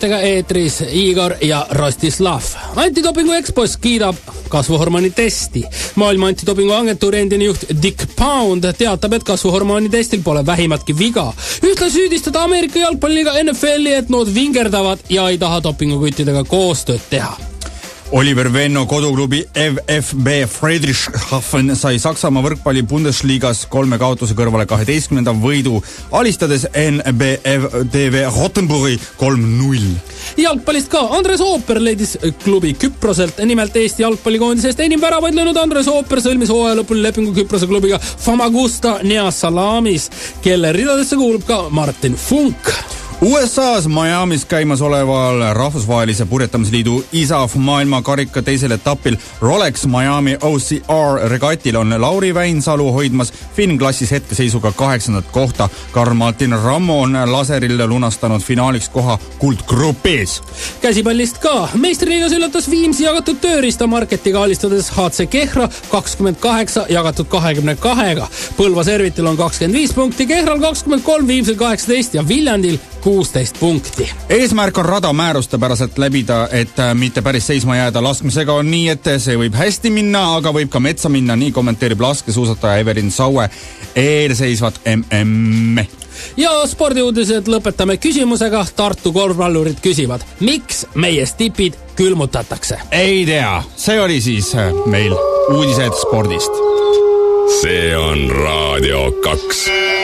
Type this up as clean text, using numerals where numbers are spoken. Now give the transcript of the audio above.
eetris Igor ja Rostislav. Antidopingu Expos kiidab kasvuhormooni testi. Maailma antidopingu agentuuri endine juht Dick Pound teatab, et kasvuhormooni testil pole vähimatki viga. Ühtle süüdistada Ameerika jalgpalliga NFL-i, et nood vingerdavad ja ei taha dopingukuttidega koostööd teha. Oliver Venno koduklubi FFB Friedrichshafen sai Saksamaa võrkpalli Bundesligas 3 kaotuse kõrvale 12. võidu, alistades NBFDV Rottenburgi 3-0. Jalgpallist ka. Andres Ooper leidis klubi Küproselt. Nimelt Eesti jalgpallikoondisest enim väravaid löönud Andres Ooper sõlmis hooaja lõpul lepingu Küprose klubiga Famagusta Neasalamis, kelle ridadesse kuulub ka Martin Funk. USA's Miamis käimas oleval rahvusvahelise purjetamisliidu ISAF maailmakarika teisel etapil Rolex Miami OCR regatil on Lauri Väinsalu hoidmas finnklassis hetkeseisuga 8. kohta. Karl-Martin Rammo on laseril lunastanud finaaliks koha kuldgrupis. Käsipallist ka. Meistriliigas üllatas Viimsi jagatud tööriistamarketiga alistades HC Kehra 28 jagatud 22-ga. Põlva servitil on 25 punkti, Kehral 23, Viimsil 18 ja Viljandil 16 punkti. Eesmärk on rada määruste päraselt läbida, et mitte päris seisma jääda laskmisega on nii, et see võib hästi minna, aga võib ka metsa minna, nii kommenteerib laskesuusataja Everin Saue eelseisvat MM. Ja spordiuudised lõpetame küsimusega. Tartu korvpallurid küsivad, miks meie stipid külmutatakse? Ei tea, see oli siis meil uudised spordist. See on Raadio 2.